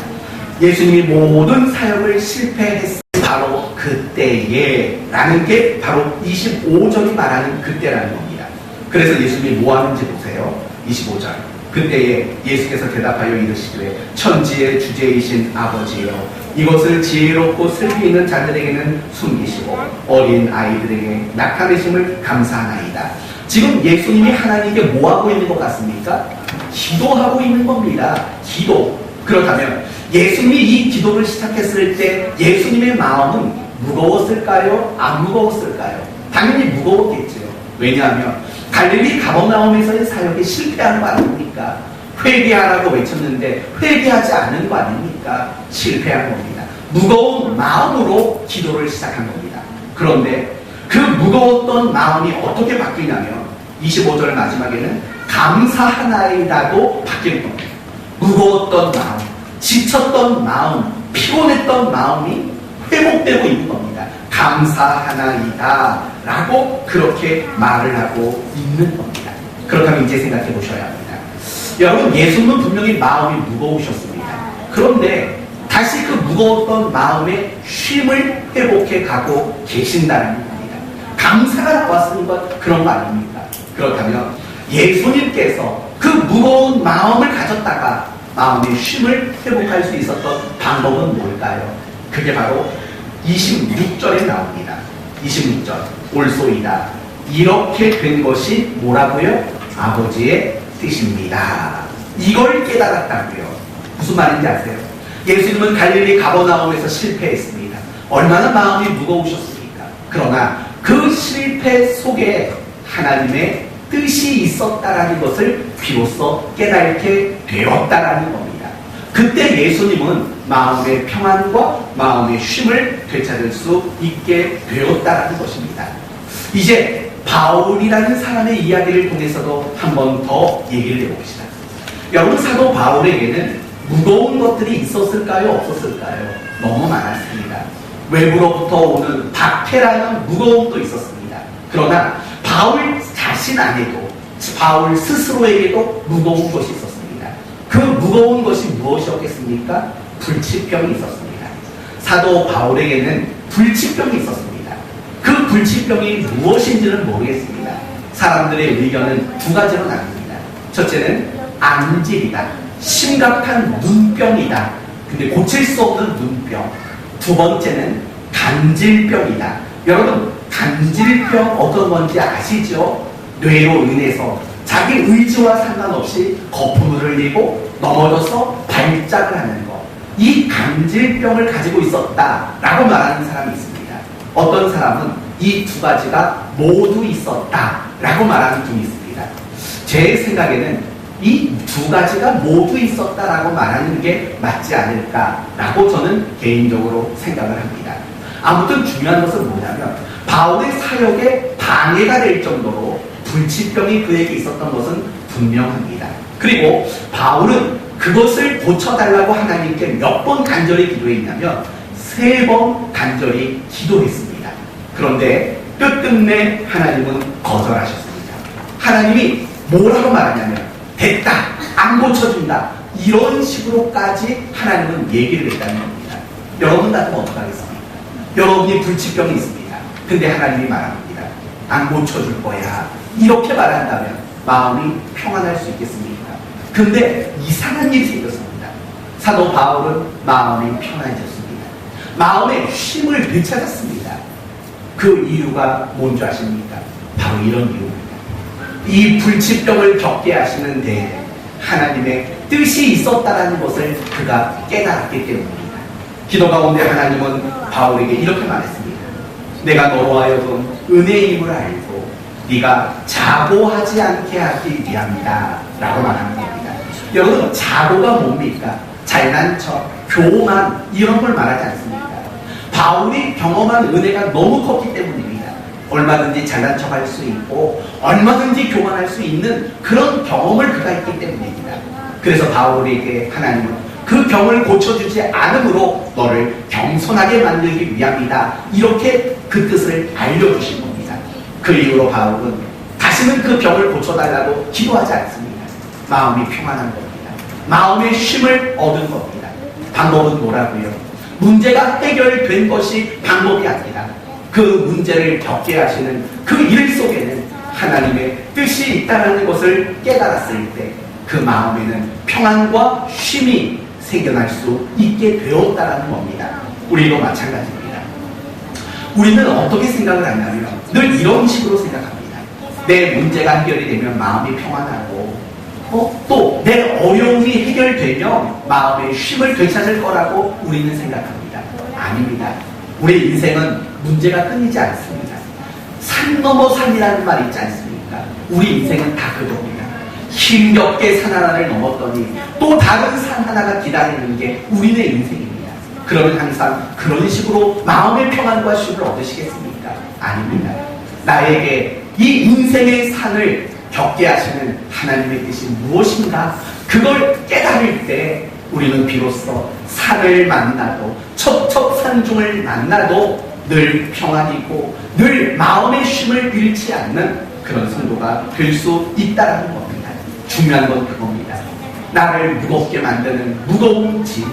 예수님이 모든 사역을 실패했을 바로 그때에 라는 게 바로 25절이 말하는 그때라는 겁니다. 그래서 예수님이 뭐 하는지 보세요. 25절. 그때에 예수께서 대답하여 이르시되 천지의 주제이신 아버지여 이것을 지혜롭고 슬피 있는 자들에게는 숨기시고 어린 아이들에게 나타내심을 감사하나이다. 지금 예수님이 하나님께 뭐 하고 있는 것 같습니까? 기도하고 있는 겁니다. 기도. 그렇다면 예수님이 이 기도를 시작했을 때 예수님의 마음은 무거웠을까요? 안 무거웠을까요? 당연히 무거웠겠죠. 왜냐하면 갈릴리 가버나움에서의 사역이 실패한 거 아닙니까? 회개하라고 외쳤는데 회개하지 않은 거 아닙니까? 실패한 겁니다. 무거운 마음으로 기도를 시작한 겁니다. 그런데 그 무거웠던 마음이 어떻게 바뀌냐면 25절 마지막에는 감사하나이다도 바뀌는 겁니다. 무거웠던 마음, 지쳤던 마음, 피곤했던 마음이 회복되고 있는 겁니다. 감사하나이다 라고 그렇게 말을 하고 있는 겁니다. 그렇다면 이제 생각해 보셔야 합니다. 여러분, 예수님은 분명히 마음이 무거우셨습니다. 그런데 다시 그 무거웠던 마음의 쉼을 회복해 가고 계신다는 겁니다. 감사가 나왔으니 그런 거 아닙니까? 그렇다면 예수님께서 그 무거운 마음을 가졌다가 마음의 쉼을 회복할 수 있었던 방법은 뭘까요? 그게 바로 26절에 나옵니다. 26절. 올소이다. 이렇게 된 것이 뭐라고요? 아버지의 뜻입니다. 이걸 깨달았다고요. 무슨 말인지 아세요? 예수님은 갈릴리 가버나움에서 실패했습니다. 얼마나 마음이 무거우셨습니까? 그러나 그 실패 속에 하나님의 뜻이 있었다라는 것을 비로소 깨닫게 되었다라는 겁니다. 그때 예수님은 마음의 평안과 마음의 쉼을 되찾을 수 있게 되었다라는 것입니다. 이제 바울이라는 사람의 이야기를 통해서도 한 번 더 얘기를 해봅시다. 여러분, 사도 바울에게는 무거운 것들이 있었을까요? 없었을까요? 너무 많았습니다. 외부로부터 오는 박해라는 무거움도 있었습니다. 그러나 바울 자신 안에도, 바울 스스로에게도 무거운 것이 있었습니다. 그 무거운 것이 무엇이었겠습니까? 불치병이 있었습니다. 사도 바울에게는 불치병이 있었습니다. 그 불치병이 무엇인지는 모르겠습니다. 사람들의 의견은 두 가지로 나뉩니다. 첫째는 안질이다. 심각한 눈병이다. 근데 고칠 수 없는 눈병. 두 번째는 간질병이다. 여러분, 간질병 어떤 건지 아시죠? 뇌로 인해서 자기 의지와 상관없이 거품을 흘리고 넘어져서 발작을 하는 것. 이 간질병을 가지고 있었다라고 말하는 사람이 있습니다. 어떤 사람은 이 두 가지가 모두 있었다라고 말하는 분이 있습니다. 제 생각에는 이 두 가지가 모두 있었다라고 말하는 게 맞지 않을까라고 저는 개인적으로 생각을 합니다. 아무튼 중요한 것은 뭐냐면 바울의 사역에 방해가 될 정도로 불치병이 그에게 있었던 것은 분명합니다. 그리고 바울은 그것을 고쳐달라고 하나님께 몇 번 간절히 기도했냐면 3번 간절히 기도했습니다. 그런데 끝끝내 하나님은 거절하셨습니다. 하나님이 뭐라고 말하냐면 됐다, 안 고쳐준다, 이런 식으로까지 하나님은 얘기를 했다는 겁니다. 여러분 같으면 어떡하겠습니까? 여러분이 불치병이 있습니다. 근데 하나님이 말합니다. 안 고쳐줄 거야. 이렇게 말한다면 마음이 평안할 수 있겠습니까? 근데 이상한 일이 생겼습니다. 사도 바울은 마음이 평안해졌습니다. 마음의 쉼을 되찾았습니다. 그 이유가 뭔지 아십니까? 바로 이런 이유입니다. 이 불치병을 겪게 하시는 데에 하나님의 뜻이 있었다는 것을 그가 깨달았기 때문입니다. 기도 가운데 하나님은 바울에게 이렇게 말했습니다. 내가 너로 하여금 은혜임을 알고 네가 자고하지 않게 하기 위함이다 라고 말하는 겁니다. 여러분, 자고가 뭡니까? 잘난 척, 교만, 이런 걸 말하지 않습니까? 바울이 경험한 은혜가 너무 컸기 때문입니다. 얼마든지 잘난 척할 수 있고 얼마든지 교만할 수 있는 그런 경험을 그가 했기 때문입니다. 그래서 바울에게 하나님은 그 병을 고쳐주지 않으므로 너를 겸손하게 만들기 위함이다, 이렇게 그 뜻을 알려주신 겁니다. 그 이후로 바울은 다시는 그 병을 고쳐달라고 기도하지 않습니다. 마음이 평안한 겁니다. 마음의 쉼을 얻은 겁니다. 방법은 뭐라고요? 문제가 해결된 것이 방법이 아니라 그 문제를 겪게 하시는 그 일 속에는 하나님의 뜻이 있다는 것을 깨달았을 때 그 마음에는 평안과 쉼이 생겨날 수 있게 되었다는 겁니다. 우리도 마찬가지입니다. 우리는 어떻게 생각을 하냐면 늘 이런 식으로 생각합니다. 내 문제가 해결이 되면 마음이 평안하고 또 내 어려움이 해결되면 마음의 쉼을 되찾을 거라고 우리는 생각합니다. 아닙니다. 우리 인생은 문제가 끊이지 않습니다. 산 넘어 산이라는 말이 있지 않습니까? 우리 인생은 다 그겁니다. 힘겹게 산 하나를 넘었더니 또 다른 산 하나가 기다리는 게 우리의 인생입니다. 그러면 항상 그런 식으로 마음의 평안과 쉼을 얻으시겠습니까? 아닙니다. 나에게 이 인생의 산을 겪게 하시는 하나님의 뜻이 무엇인가? 그걸 깨달을 때 우리는 비로소 산을 만나도 첩첩산중을 만나도 늘 평안이고 늘 마음의 쉼을 잃지 않는 그런 성도가 될 수 있다는 겁니다. 중요한 건 그겁니다. 나를 무겁게 만드는 무거운 짐,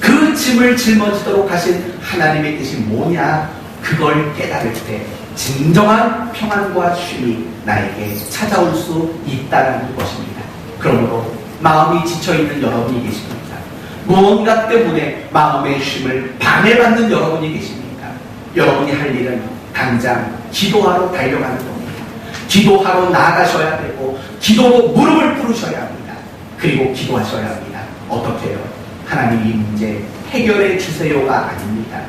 그 짐을 짊어지도록 하신 하나님의 뜻이 뭐냐? 그걸 깨달을 때 진정한 평안과 쉼이 나에게 찾아올 수 있다는 것입니다. 그러므로 마음이 지쳐있는 여러분이 계십니까? 무언가 때문에 마음의 쉼을 방해받는 여러분이 계십니까? 여러분이 할 일은 당장 기도하러 달려가는 겁니다. 기도하러 나아가셔야 되고 기도로 무릎을 꿇으셔야 합니다. 그리고 기도하셔야 합니다. 어떻게 해요? 하나님 이 문제 해결해 주세요가 아닙니다.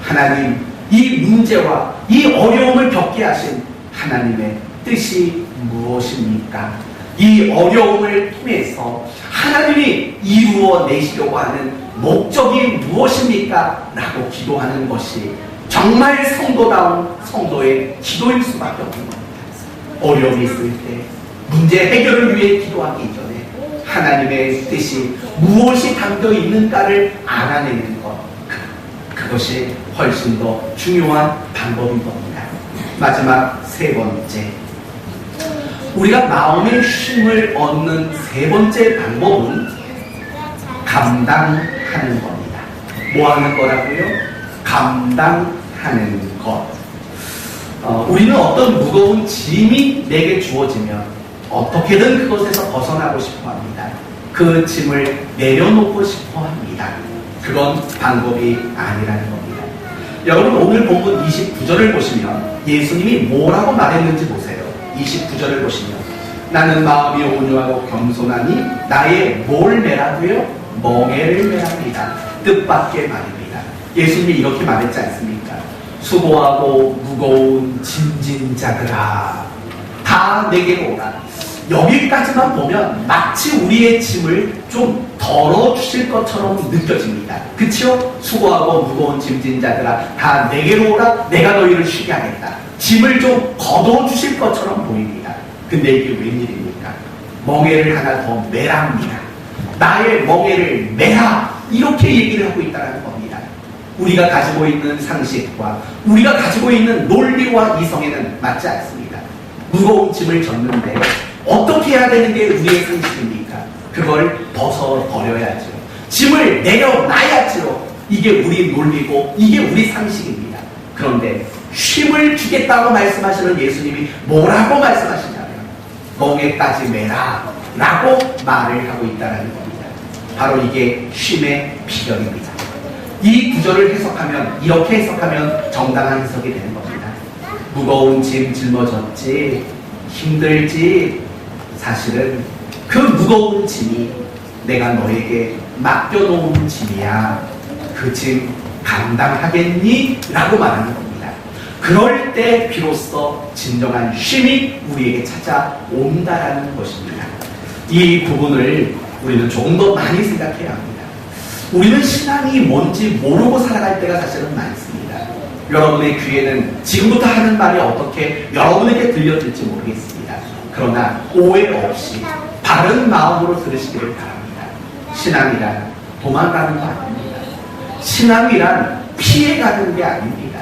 하나님 이 문제와 이 어려움을 겪게 하신 하나님의 뜻이 무엇입니까? 이 어려움을 통해서 하나님이 이루어내시려고 하는 목적이 무엇입니까? 라고 기도하는 것이 정말 성도다운 성도의 기도일 수밖에 없는 겁니다. 어려움이 있을 때 문제 해결을 위해 기도하기 전에 하나님의 뜻이 무엇이 담겨 있는가를 알아내는 것, 그것이 훨씬 더 중요한 방법인 겁니다. 마지막 세 번째, 우리가 마음의 쉼을 얻는 세 번째 방법은 감당하는 겁니다. 뭐 하는 거라고요? 감당하는 것. 우리는 어떤 무거운 짐이 내게 주어지면 어떻게든 그것에서 벗어나고 싶어 합니다. 그 짐을 내려놓고 싶어 합니다. 그건 방법이 아니라는 겁니다. 여러분 오늘 본문 29절을 보시면 예수님이 뭐라고 말했는지 보세요. 29절을 보시면 나는 마음이 온유하고 겸손하니 나의 뭘 매라고요? 멍에를 매랍니다. 뜻밖의 말입니다. 예수님이 이렇게 말했지 않습니까? 수고하고 무거운 짐진 자들아 다 내게로 오라. 여기까지만 보면 마치 우리의 짐을 좀 덜어주실 것처럼 느껴집니다. 그치요? 수고하고 무거운 짐진 자들아 다 내게로 오라. 내가 너희를 쉬게 하겠다. 짐을 좀 걷어주실 것처럼 보입니다. 근데 이게 웬일입니까? 멍에를 하나 더 매랍니다. 나의 멍에를 매라. 이렇게 얘기를 하고 있다는 겁니다. 우리가 가지고 있는 상식과 우리가 가지고 있는 논리와 이성에는 맞지 않습니다. 무거운 짐을 졌는데 어떻게 해야 되는 게 우리의 상식입니까? 그걸 벗어버려야죠. 짐을 내려놔야죠. 이게 우리 논리고 이게 우리 상식입니다. 그런데 쉼을 주겠다고 말씀하시는 예수님이 뭐라고 말씀하시냐면 멍에까지 매라 라고 말을 하고 있다는 겁니다. 바로 이게 쉼의 비결입니다. 이 구절을 해석하면 이렇게 해석하면 정당한 해석이 되는 겁니다. 무거운 짐 짊어졌지 힘들지 사실은 그 무거운 짐이 내가 너에게 맡겨놓은 짐이야. 그 짐 감당하겠니? 라고 말하는 겁니다. 그럴 때 비로소 진정한 쉼이 우리에게 찾아온다라는 것입니다. 이 부분을 우리는 조금 더 많이 생각해야 합니다. 우리는 신앙이 뭔지 모르고 살아갈 때가 사실은 많습니다. 여러분의 귀에는 지금부터 하는 말이 어떻게 여러분에게 들려질지 모르겠습니다. 그러나 오해 없이 바른 마음으로 들으시기를 바랍니다. 신앙이란 도망가는 거 아닙니다. 신앙이란 피해가는 게 아닙니다.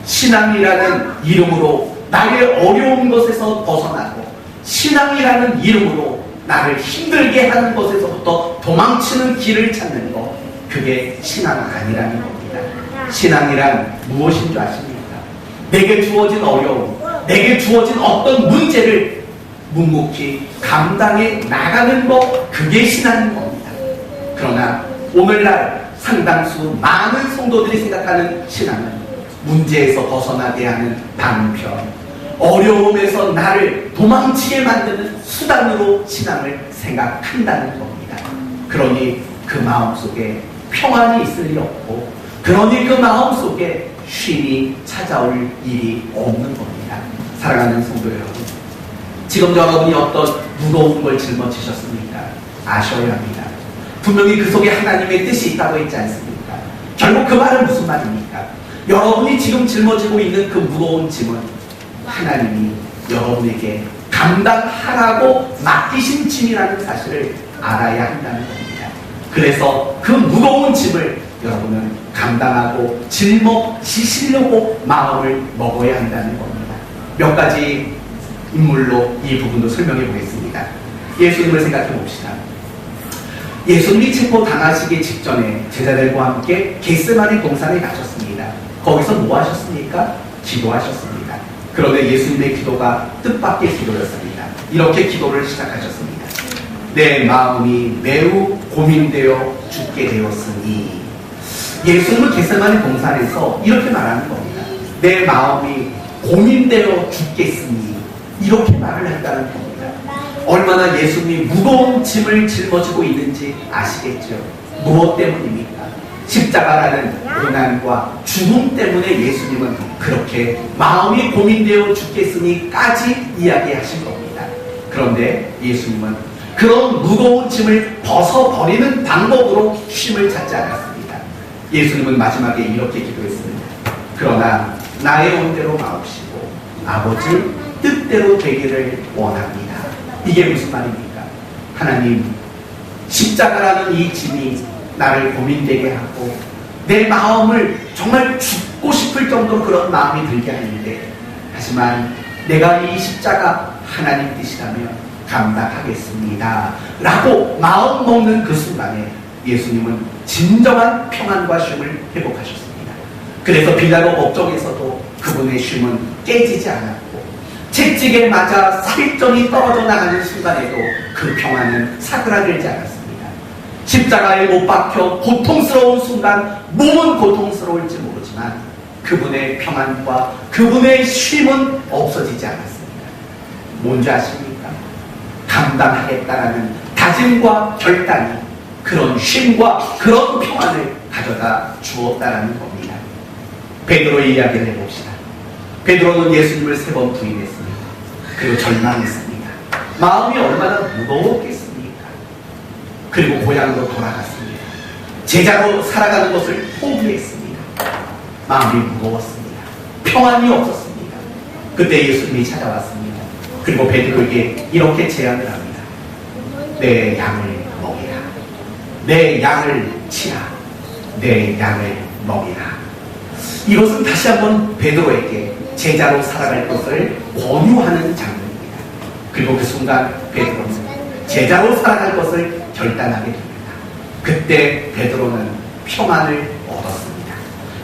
신앙이라는 이름으로 나의 어려운 것에서 벗어나고 신앙이라는 이름으로 나를 힘들게 하는 것에서부터 도망치는 길을 찾는 것, 그게 신앙 아니라는 겁니다. 신앙이란 무엇인 줄 아십니까? 내게 주어진 어려움, 내게 주어진 어떤 문제를 묵묵히 감당해 나가는 것, 그게 신앙인 겁니다. 그러나 오늘날 상당수 많은 성도들이 생각하는 신앙은 문제에서 벗어나게 하는 방편, 어려움에서 나를 도망치게 만드는 수단으로 신앙을 생각한다는 겁니다. 그러니 그 마음속에 평안이 있을 리 없고, 그러니 그 마음속에 쉼이 찾아올 일이 없는 겁니다. 사랑하는 성도 여러분, 지금 여러분이 어떤 무거운 걸 짊어지셨습니까? 아셔야 합니다. 분명히 그 속에 하나님의 뜻이 있다고 했지 않습니까? 결국 그 말은 무슨 말입니까? 여러분이 지금 짊어지고 있는 그 무거운 짐은 하나님이 여러분에게 감당하라고 맡기신 짐이라는 사실을 알아야 한다는 겁니다. 그래서 그 무거운 짐을 여러분은 감당하고 짊어지시려고 마음을 먹어야 한다는 겁니다. 몇 가지 인물로 이 부분도 설명해 보겠습니다. 예수님을 생각해 봅시다. 예수님이 체포당하시기 직전에 제자들과 함께 겟세마네 동산에 가셨습니다. 거기서 뭐 하셨습니까? 기도하셨습니다. 그런데 예수님의 기도가 뜻밖의 기도였습니다. 이렇게 기도를 시작하셨습니다. 내 마음이 매우 고민되어 죽게 되었으니. 예수님은 겟세마네 동산에서 이렇게 말하는 겁니다. 내 마음이 고민되어 죽겠으니. 이렇게 말을 했다는 겁니다. 얼마나 예수님이 무거운 짐을 짊어지고 있는지 아시겠죠? 무엇 때문입니까? 십자가라는 고난과 죽음 때문에 예수님은 그렇게 마음이 고민되어 죽겠으니까지 이야기하신 겁니다. 그런데 예수님은 그런 무거운 짐을 벗어버리는 방법으로 쉼을 찾지 않았습니다. 예수님은 마지막에 이렇게 기도했습니다. 그러나 나의 온대로 마옵시고 아버지 뜻대로 되기를 원합니다. 이게 무슨 말입니까? 하나님, 십자가라는 이 짐이 나를 고민되게 하고 내 마음을 정말 죽고 싶을 정도로 그런 마음이 들게 하는데, 하지만 내가 이 십자가 하나님 뜻이라면 감당하겠습니다 라고 마음 먹는 그 순간에 예수님은 진정한 평안과 쉼을 회복하셨습니다. 그래서 빌라도 법정에서도 그분의 쉼은 깨지지 않았고, 채찍에 맞아 살점이 떨어져 나가는 순간에도 그 평안은 사그라들지 않았습니다. 십자가에 못 박혀 고통스러운 순간 몸은 고통스러울지 모르지만 그분의 평안과 그분의 쉼은 없어지지 않았습니다. 뭔지 아십니까? 감당하겠다라는 다짐과 결단이 그런 쉼과 그런 평안을 가져다 주었다라는 겁니다. 베드로의 이야기를 해봅시다. 베드로는 예수님을 3번 부인했습니다. 그리고 절망했습니다. 마음이 얼마나 무거웠겠습니까? 그리고 고향으로 돌아갔습니다. 제자로 살아가는 것을 포기했습니다. 마음이 무거웠습니다. 평안이 없었습니다. 그때 예수님이 찾아왔습니다. 그리고 베드로에게 이렇게 제안을 합니다. 내 양을 먹이라. 내 양을 치라. 내 양을 먹이라. 이것은 다시 한번 베드로에게 제자로 살아갈 것을 권유하는 장면입니다. 그리고 그 순간 베드로는 제자로 살아갈 것을 결단하게 됩니다. 그때 베드로는 평안을 얻었습니다.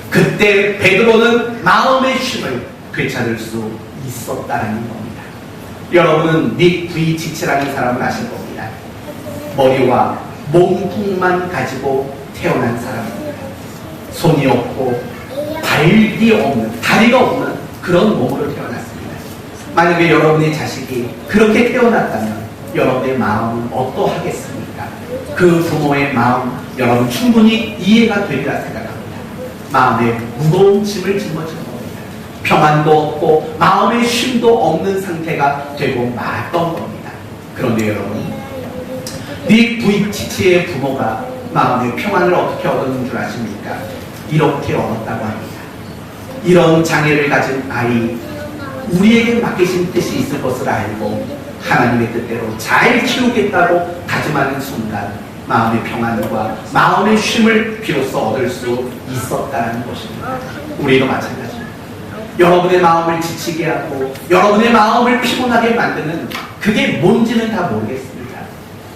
그때 베드로는 마음의 쉼을 되찾을 수 있었다는 겁니다. 여러분은 닉 부이치치라는 사람을 아실 겁니다. 머리와 몸통만 가지고 태어난 사람입니다. 손이 없고 발이 없는, 다리가 없는 그런 몸으로 태어났습니다. 만약에 여러분의 자식이 그렇게 태어났다면 여러분의 마음은 어떠하겠습니까? 그 부모의 마음 여러분 충분히 이해가 되리라 생각합니다. 마음에 무거운 짐을 짊어지는 겁니다. 평안도 없고 마음의 쉼도 없는 상태가 되고 말았던 겁니다. 그런데 여러분, 닉 부이치치의 부모가 마음의 평안을 어떻게 얻었는 줄 아십니까? 이렇게 얻었다고 합니다. 이런 장애를 가진 아이, 우리에게 맡기신 뜻이 있을 것을 알고 하나님의 뜻대로 잘 키우겠다고 다짐하는 순간 마음의 평안과 마음의 쉼을 비로소 얻을 수 있었다는 것입니다. 우리도 마찬가지입니다. 여러분의 마음을 지치게 하고 여러분의 마음을 피곤하게 만드는 그게 뭔지는 다 모르겠습니다.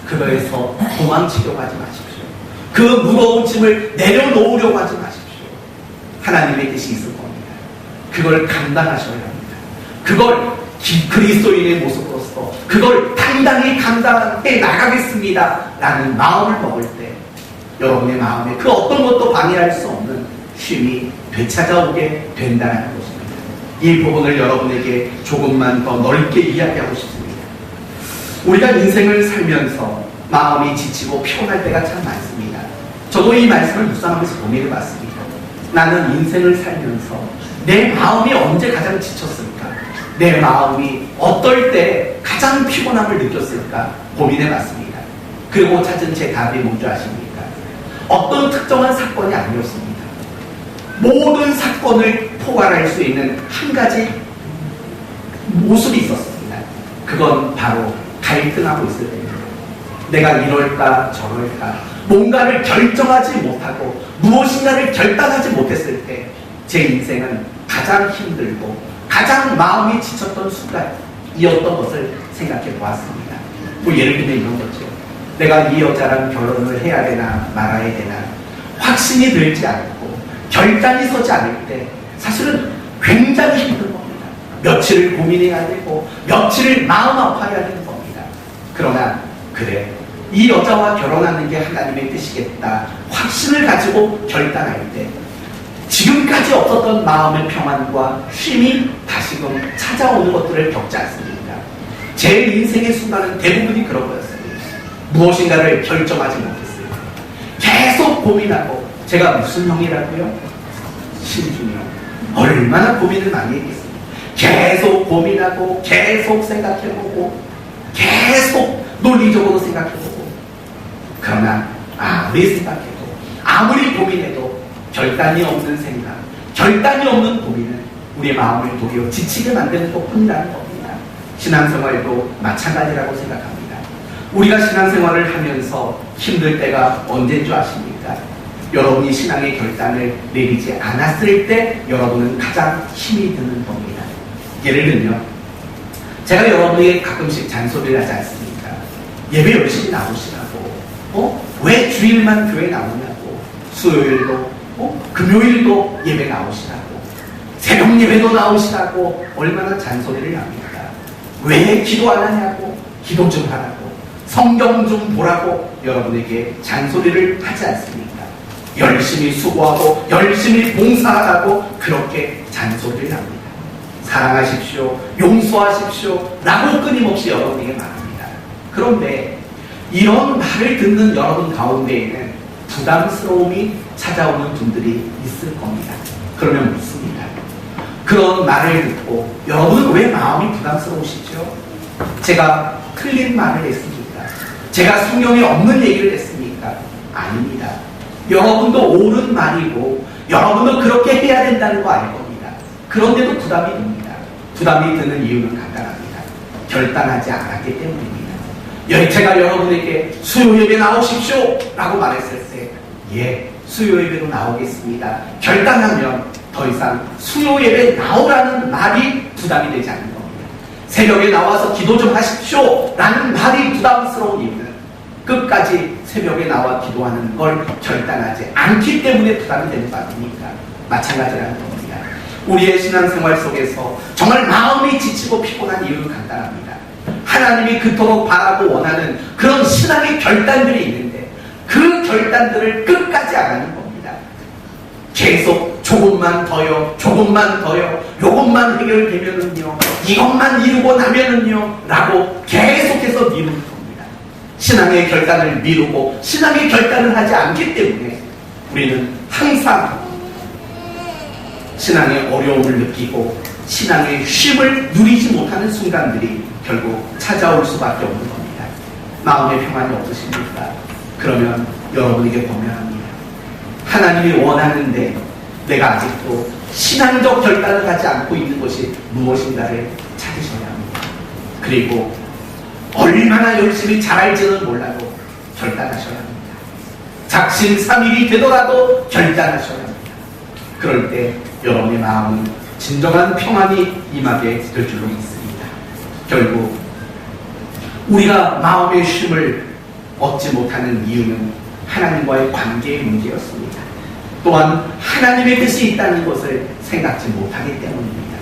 그거에서 도망치려고 하지 마십시오. 그 무거운 짐을 내려놓으려고 하지 마십시오. 하나님의 뜻이 있을 겁니다. 그걸 감당하셔야 합니다. 그걸 그리스도인의 모습으로서 그걸 당당히 감당해 나가겠습니다 라는 마음을 먹을 때 여러분의 마음에 그 어떤 것도 방해할 수 없는 쉼이 되찾아오게 된다는 것입니다. 이 부분을 여러분에게 조금만 더 넓게 이야기하고 싶습니다. 우리가 인생을 살면서 마음이 지치고 피곤할 때가 참 많습니다. 저도 이 말씀을 묵상하면서 고민해 봤습니다. 나는 인생을 살면서 내 마음이 언제 가장 지쳤을까? 내 마음이 어떨 때 가장 피곤함을 느꼈을까? 고민해 봤습니다. 그리고 찾은 제 답이 뭔지 아십니까? 어떤 특정한 사건이 아니었습니다. 모든 사건을 포괄할 수 있는 한 가지 모습이 있었습니다. 그건 바로 갈등하고 있을 때입니다. 내가 이럴까 저럴까 뭔가를 결정하지 못하고 무엇인가를 결단하지 못했을 때 제 인생은 가장 힘들고 가장 마음이 지쳤던 순간이었던 것을 생각해 보았습니다. 뭐 예를 들면 이런 거죠. 내가 이 여자랑 결혼을 해야 되나 말아야 되나 확신이 들지 않고 결단이 서지 않을 때 사실은 굉장히 힘든 겁니다. 며칠을 고민해야 되고 며칠을 마음 아파해야 되는 겁니다. 그러나 그래 이 여자와 결혼하는 게 하나님의 뜻이겠다 확신을 가지고 결단할 때 지금까지 없었던 마음의 평안과 쉼이 다시금 찾아오는 것들을 겪지 않습니까? 제 인생의 순간은 대부분이 그런 거였습니다. 무엇인가를 결정하지 못했어요. 계속 고민하고 제가 무슨 형이라고요? 신중이요. 얼마나 고민을 많이 했겠습니까? 계속 고민하고 계속 생각해보고 계속 논리적으로 생각해보고 그러나 아무리 생각해도 아무리 고민해도 결단이 없는 생각, 결단이 없는 고민은 우리의 마음을 도리어 지치게 만드는 것뿐이라는 겁니다. 신앙생활도 마찬가지라고 생각합니다. 우리가 신앙생활을 하면서 힘들 때가 언제인 줄 아십니까? 여러분이 신앙의 결단을 내리지 않았을 때 여러분은 가장 힘이 드는 겁니다. 예를 들면 제가 여러분에게 가끔씩 잔소리를 하지 않습니까? 예배 열심히 나오시라고 왜 주일만 교회 나오냐고 수요일도 금요일도 예배 나오시라고 새벽 예배도 나오시라고 얼마나 잔소리를 합니까? 왜 기도 안 하냐고 기도 좀 하라고 성경 좀 보라고 여러분에게 잔소리를 하지 않습니까? 열심히 수고하고 열심히 봉사하라고 그렇게 잔소리를 합니다. 사랑하십시오, 용서하십시오 라고 끊임없이 여러분에게 말합니다. 그런데 이런 말을 듣는 여러분 가운데에는 부담스러움이 찾아오는 분들이 있을 겁니다. 그러면 묻습니다. 그런 말을 듣고 여러분은 왜 마음이 부담스러우시죠? 제가 틀린 말을 했습니까? 제가 성경에 없는 얘기를 했습니까? 아닙니다. 여러분도 옳은 말이고 여러분도 그렇게 해야 된다는 거 알 겁니다. 그런데도 부담이 듭니다. 부담이 드는 이유는 간단합니다. 결단하지 않았기 때문입니다. 제가 여러분에게 수요 예배 나오십시오 라고 말했을 때 예, 수요 예배로 나오겠습니다. 결단하면 더 이상 수요 예배 나오라는 말이 부담이 되지 않는 겁니다. 새벽에 나와서 기도 좀 하십시오 라는 말이 부담스러운 이유는 끝까지 새벽에 나와 기도하는 걸 결단하지 않기 때문에 부담이 되는 거 아닙니까? 마찬가지라는 겁니다. 우리의 신앙생활 속에서 정말 마음이 지치고 피곤한 이유는 간단합니다. 하나님이 그토록 바라고 원하는 그런 신앙의 결단들이 있는데 그 결단들을 끝까지 안 하는 겁니다. 계속 조금만 더요, 조금만 더요, 요것만 해결되면은요, 이것만 이루고 나면은요 라고 계속해서 미루는 겁니다. 신앙의 결단을 미루고 신앙의 결단을 하지 않기 때문에 우리는 항상 신앙의 어려움을 느끼고 신앙의 쉼을 누리지 못하는 순간들이 결국 찾아올 수밖에 없는 겁니다. 마음의 평안이 없으십니까? 그러면 여러분에게 권면합니다. 하나님이 원하는데 내가 아직도 신앙적 결단을 하지 않고 있는 것이 무엇인가를 찾으셔야 합니다. 그리고 얼마나 열심히 잘할지는 몰라도 결단하셔야 합니다. 작심삼일이 되더라도 결단하셔야 합니다. 그럴 때 여러분의 마음은 진정한 평안이 임하게 될 줄로 믿습니다. 결국 우리가 마음의 쉼을 얻지 못하는 이유는 하나님과의 관계의 문제였습니다. 또한 하나님의 뜻이 있다는 것을 생각지 못하기 때문입니다.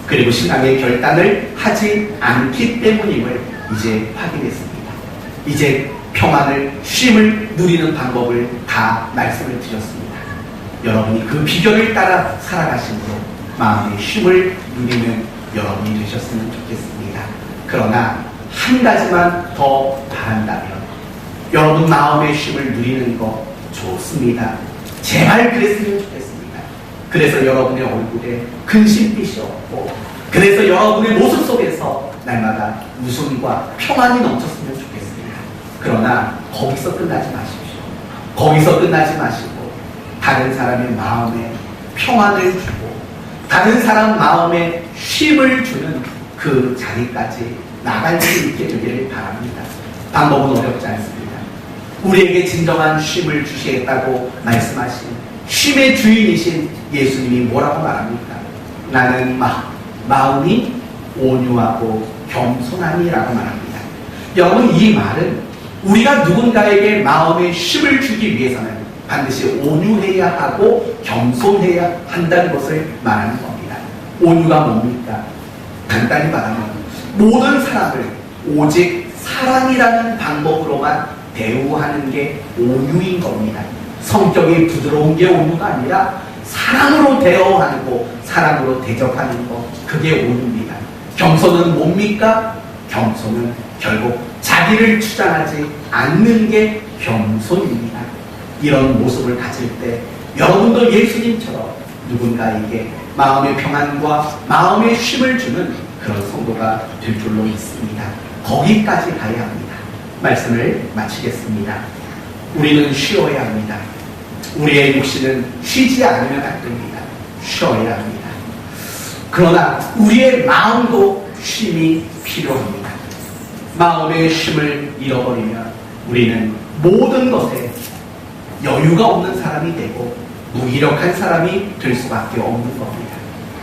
그리고 신앙의 결단을 하지 않기 때문임을 이제 확인했습니다. 이제 평안을, 쉼을 누리는 방법을 다 말씀을 드렸습니다. 여러분이 그 비결을 따라 살아가심으로 마음의 쉼을 누리는 여러분이 되셨으면 좋겠습니다. 그러나 한 가지만 더 바란다면, 여러분 마음의 쉼을 누리는 거 좋습니다. 제발 그랬으면 좋겠습니다. 그래서 여러분의 얼굴에 근심빛이 없고, 그래서 여러분의 모습 속에서 날마다 웃음과 평안이 넘쳤으면 좋겠습니다. 그러나 거기서 끝나지 마십시오. 거기서 끝나지 마시고 다른 사람의 마음에 평안을 주고 다른 사람 마음에 쉼을 주는 그 자리까지 나갈 수 있게 되기를 바랍니다. 방법은 어렵지 않습니다. 우리에게 진정한 쉼을 주시겠다고 말씀하신 쉼의 주인이신 예수님이 뭐라고 말합니까? 나는 마음이 온유하고 겸손하니라고 말합니다. 여러분, 이 말은 우리가 누군가에게 마음의 쉼을 주기 위해서는 반드시 온유해야 하고 겸손해야 한다는 것을 말하는 겁니다. 온유가 뭡니까? 간단히 말하면 모든 사람을 오직 사랑이라는 방법으로만 대우하는 게 온유인 겁니다. 성격이 부드러운 게 온유가 아니라 사랑으로 대어하고 사랑으로 대접하는 거, 그게 온유입니다. 겸손은 뭡니까? 겸손은 결국 자기를 주장하지 않는 게 겸손입니다. 이런 모습을 가질 때 여러분도 예수님처럼 누군가에게 마음의 평안과 마음의 쉼을 주는 그런 성도가 될 줄로 믿습니다. 거기까지 가야 합니다. 말씀을 마치겠습니다. 우리는 쉬어야 합니다. 우리의 육신은 쉬지 않으면 안 됩니다. 쉬어야 합니다. 그러나 우리의 마음도 쉼이 필요합니다. 마음의 쉼을 잃어버리면 우리는 모든 것에 여유가 없는 사람이 되고 무기력한 사람이 될 수밖에 없는 겁니다.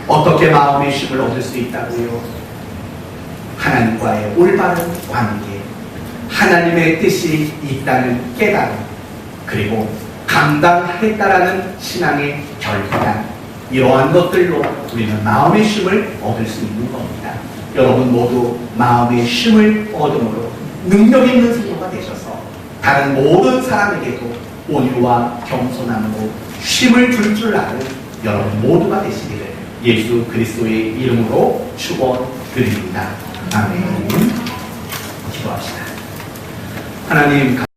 어떻게 마음의 쉼을 얻을 수 있다고요? 하나님과의 올바른 관계, 하나님의 뜻이 있다는 깨달음, 그리고 감당하겠다라는 신앙의 결단, 이러한 것들로 우리는 마음의 쉼을 얻을 수 있는 겁니다. 여러분 모두 마음의 쉼을 얻음으로 능력 있는 성도가 되셔서 다른 모든 사람에게도 온유와 겸손함으로 쉼을 줄 줄 아는 여러분 모두가 되시기를 예수 그리스도의 이름으로 축원드립니다. 아멘. 기도합시다. 하나님,